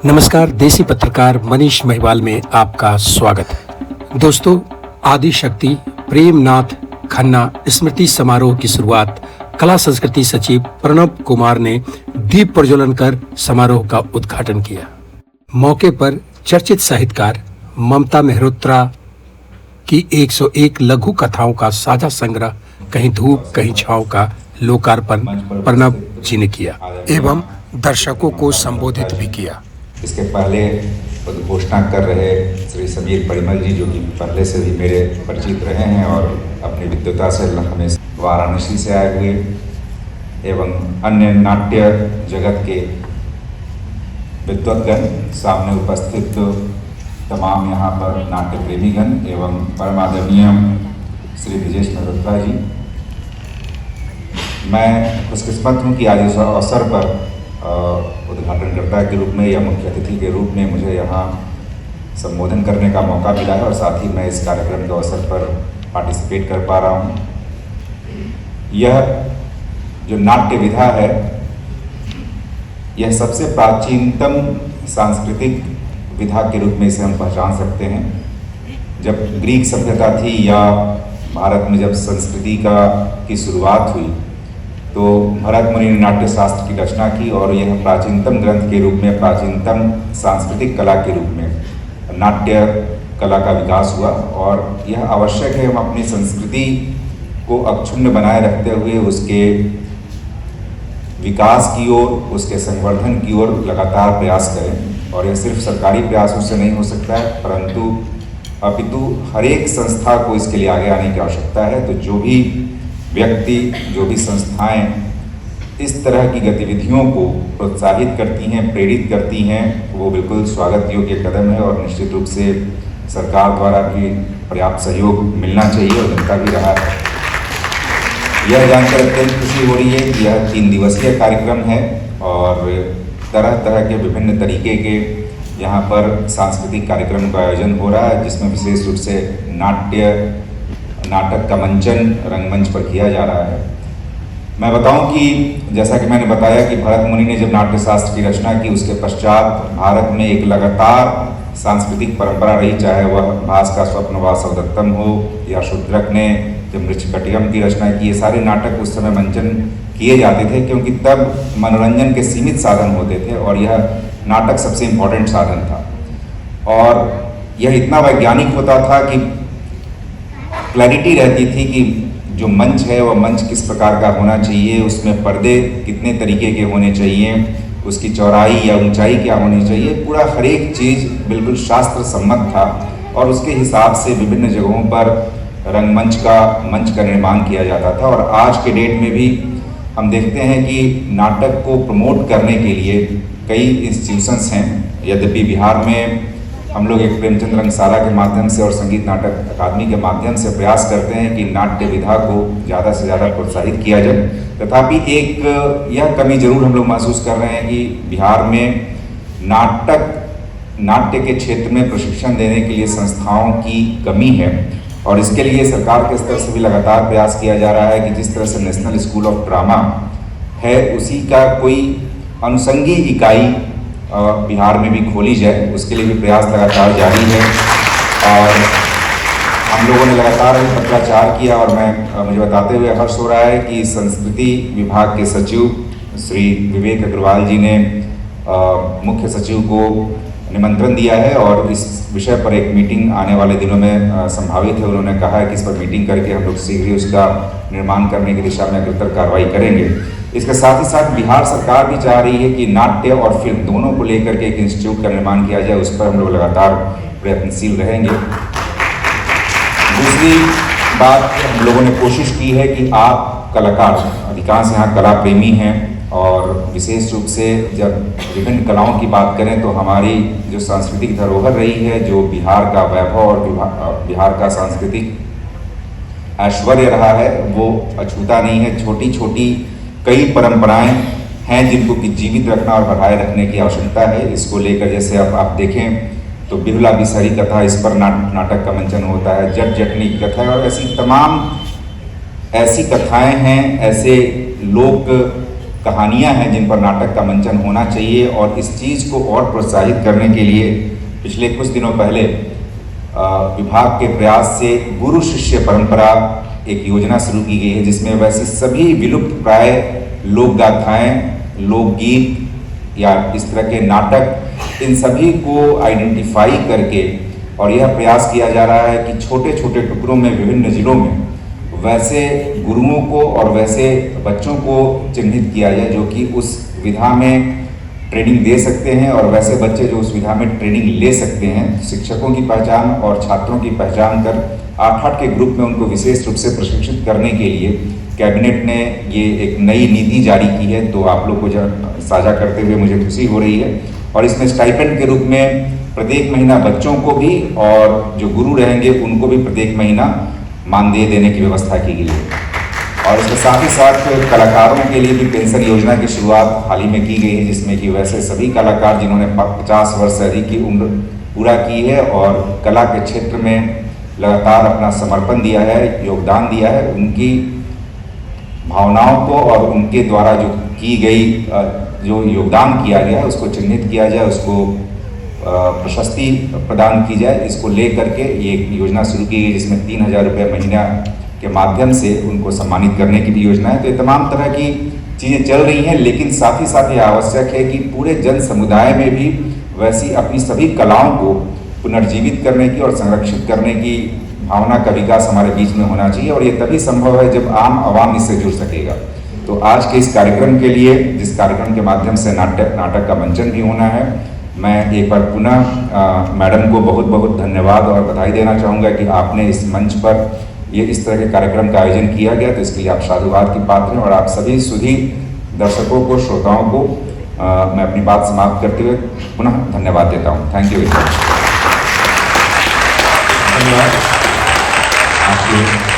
नमस्कार, देसी पत्रकार मनीष महिवाल में आपका स्वागत है। दोस्तों, आदि शक्ति प्रेमनाथ खन्ना स्मृति समारोह की शुरुआत कला संस्कृति सचिव प्रणव कुमार ने दीप प्रज्वलन कर समारोह का उद्घाटन किया। मौके पर चर्चित साहित्यकार ममता मेहरोत्रा की 101 लघु कथाओं का साझा संग्रह कहीं धूप कहीं छांव का लोकार्पण प्रणव जी ने किया एवं दर्शकों को संबोधित भी किया। इसके पहले उद्घोषणा कर रहे श्री समीर परिमल जी, जो कि पहले से भी मेरे परिचित रहे हैं और अपनी विद्वता से हमें वाराणसी से आए हुए, एवं अन्य नाट्य जगत के विद्वतगण, सामने उपस्थित तमाम यहाँ पर नाट्य प्रेमीगण एवं परम आदरणीय श्री ब्रिजेश मेहरोत्रा जी। मैं खुशकिस्मत हूँ कि आज इस अवसर पर उद्घाटनकर्ता के रूप में या मुख्य अतिथि के रूप में मुझे यहाँ संबोधन करने का मौका मिला है और साथ ही मैं इस कार्यक्रम के अवसर पर पार्टिसिपेट कर पा रहा हूँ। यह जो नाट्य विधा है, यह सबसे प्राचीनतम सांस्कृतिक विधा के रूप में इसे हम पहचान सकते हैं। जब ग्रीक सभ्यता थी या भारत में जब संस्कृति की शुरुआत हुई, तो भरत मुनि ने नाट्य शास्त्र की रचना की और यह प्राचीनतम ग्रंथ के रूप में, प्राचीनतम सांस्कृतिक कला के रूप में नाट्य कला का विकास हुआ। और यह आवश्यक है हम अपनी संस्कृति को अक्षुण्ण बनाए रखते हुए उसके विकास की ओर, उसके संवर्धन की ओर लगातार प्रयास करें। और यह सिर्फ सरकारी प्रयासों से नहीं हो सकता है, परंतु अपितु हर एक संस्था को इसके लिए आगे आने की आवश्यकता है। तो जो भी व्यक्ति, जो भी संस्थाएं इस तरह की गतिविधियों को प्रोत्साहित करती हैं, प्रेरित करती हैं, वो बिल्कुल स्वागत योग्य कदम है और निश्चित रूप से सरकार द्वारा भी पर्याप्त सहयोग मिलना चाहिए और मिलता भी रहा है। यह जानकर अत्यंत खुशी हो रही है कि यह 3 दिवसीय कार्यक्रम है और तरह तरह के विभिन्न तरीके के यहाँ पर सांस्कृतिक कार्यक्रम का आयोजन हो रहा है, जिसमें विशेष रूप से नाटक का मंचन रंगमंच पर किया जा रहा है। मैं बताऊं कि जैसा कि मैंने बताया कि भरत मुनि ने जब नाट्य शास्त्र की रचना की, उसके पश्चात भारत में एक लगातार सांस्कृतिक परंपरा रही, चाहे वह भास का स्वप्न वासवदत्तम हो या शूद्रक ने जब मृच्छकटियम की रचना की। ये सारे नाटक उस समय मंचन किए जाते थे क्योंकि तब मनोरंजन के सीमित साधन होते थे और यह नाटक सबसे इम्पोर्टेंट साधन था। और यह इतना वैज्ञानिक होता था कि क्लैरिटी रहती थी कि जो मंच है वह मंच किस प्रकार का होना चाहिए, उसमें पर्दे कितने तरीके के होने चाहिए, उसकी चौड़ाई या ऊंचाई क्या होनी चाहिए, पूरा हर एक चीज़ बिल्कुल शास्त्र सम्मत था। और उसके हिसाब से विभिन्न जगहों पर रंगमंच का निर्माण किया जाता था। और आज के डेट में भी हम देखते हैं कि नाटक को प्रमोट करने के लिए कई इंस्टीट्यूशंस हैं। यद्यपि बिहार में हम लोग एक प्रेमचंद रंगशाला के माध्यम से और संगीत नाटक अकादमी के माध्यम से प्रयास करते हैं कि नाट्य विधा को ज़्यादा से ज़्यादा प्रोत्साहित किया जाए। तथापि एक यह कमी जरूर हम लोग महसूस कर रहे हैं कि बिहार में नाट्य के क्षेत्र में प्रशिक्षण देने के लिए संस्थाओं की कमी है। और इसके लिए सरकार के स्तर से भी लगातार प्रयास किया जा रहा है कि जिस तरह से नेशनल स्कूल ऑफ ड्रामा है, उसी का कोई अनुषंगी इकाई बिहार में भी खोली जाए, उसके लिए भी प्रयास लगातार जारी है। और हम लोगों ने लगातार पत्राचार किया और मुझे बताते हुए हर्ष हो रहा है कि संस्कृति विभाग के सचिव श्री विवेक अग्रवाल जी ने मुख्य सचिव को निमंत्रण दिया है और इस विषय पर एक मीटिंग आने वाले दिनों में संभावित है। उन्होंने कहा है कि इस पर मीटिंग करके हम लोग शीघ्र ही उसका निर्माण करने की दिशा में अग्रतर कार्रवाई करेंगे। इसके साथ ही साथ बिहार सरकार भी चाह रही है कि नाट्य और फिल्म दोनों को लेकर के एक इंस्टीट्यूट का निर्माण किया जाए, उस पर हम लोग लगातार प्रयत्नशील रहेंगे। दूसरी बात, हम लोगों ने कोशिश की है कि आप कलाकार, अधिकांश यहाँ कला प्रेमी हैं और विशेष रूप से जब विभिन्न कलाओं की बात करें तो हमारी जो सांस्कृतिक धरोहर रही है, जो बिहार का वैभव और बिहार का सांस्कृतिक ऐश्वर्य रहा है, वो अछूता नहीं है। छोटी छोटी कई परंपराएं हैं जिनको कि जीवित रखना और बढ़ाए रखने की आवश्यकता है। इसको लेकर जैसे अब आप देखें तो बिहुला बिसहरी कथा, इस पर नाटक का मंचन होता है, जट जटनी की कथा और ऐसी तमाम ऐसी कथाएं हैं, ऐसे लोक कहानियां हैं जिन पर नाटक का मंचन होना चाहिए। और इस चीज़ को और प्रोत्साहित करने के लिए पिछले कुछ दिनों पहले विभाग के प्रयास से गुरु शिष्य परंपरा एक योजना शुरू की गई है, जिसमें वैसे सभी विलुप्त प्राय लोक गाथाएं, लोकगीत या इस तरह के नाटक, इन सभी को आइडेंटिफाई करके और यह प्रयास किया जा रहा है कि छोटे छोटे टुकड़ों में विभिन्न जिलों में वैसे गुरुओं को और वैसे बच्चों को चिन्हित किया जाए जो कि उस विधा में ट्रेनिंग दे सकते हैं, और वैसे बच्चे जो उस विधा में ट्रेनिंग ले सकते हैं। शिक्षकों की पहचान और छात्रों की पहचान कर 8-8 के ग्रुप में उनको विशेष रूप से प्रशिक्षित करने के लिए कैबिनेट ने ये एक नई नीति जारी की है। तो आप लोग को साझा करते हुए मुझे खुशी हो रही है। और इसमें स्टाइपेंड के रूप में प्रत्येक महीना बच्चों को भी और जो गुरु रहेंगे उनको भी प्रत्येक महीना मानदेय देने की व्यवस्था की गई है। और इसके साथ ही साथ कलाकारों के लिए भी पेंशन योजना की शुरुआत हाल ही में की गई है, जिसमें कि वैसे सभी कलाकार जिन्होंने 50 वर्ष से अधिक की उम्र पूरा की है और कला के क्षेत्र में लगातार अपना समर्पण दिया है, योगदान दिया है, उनकी भावनाओं को और उनके द्वारा जो की गई जो योगदान किया गया है उसको चिन्हित किया जाए, उसको प्रशस्ति प्रदान की जाए। इसको लेकर के ये एक योजना शुरू की गई जिसमें 3,000 रुपये महीना के माध्यम से उनको सम्मानित करने की भी योजना है। तो ये तमाम तरह की चीज़ें चल रही हैं, लेकिन साथ ही साथ ये आवश्यक है कि पूरे जन समुदाय में भी वैसी अपनी सभी कलाओं को पुनर्जीवित करने की और संरक्षित करने की भावना का विकास हमारे बीच में होना चाहिए। और ये तभी संभव है जब आम आवाम इससे जुड़ सकेगा। तो आज के इस कार्यक्रम के लिए, जिस कार्यक्रम के माध्यम से नाटक का मंचन भी होना है, मैं एक बार पुनः मैडम को बहुत बहुत धन्यवाद और बधाई देना चाहूँगा कि आपने इस मंच पर ये इस तरह के कार्यक्रम का आयोजन किया गया। तो इसके लिए आप साधुवाद की पात्र हैं। और आप सभी सुधी दर्शकों को, श्रोताओं को मैं अपनी बात समाप्त करते हुए पुनः धन्यवाद देता हूँ। Thank you very much. धन्यवाद आपके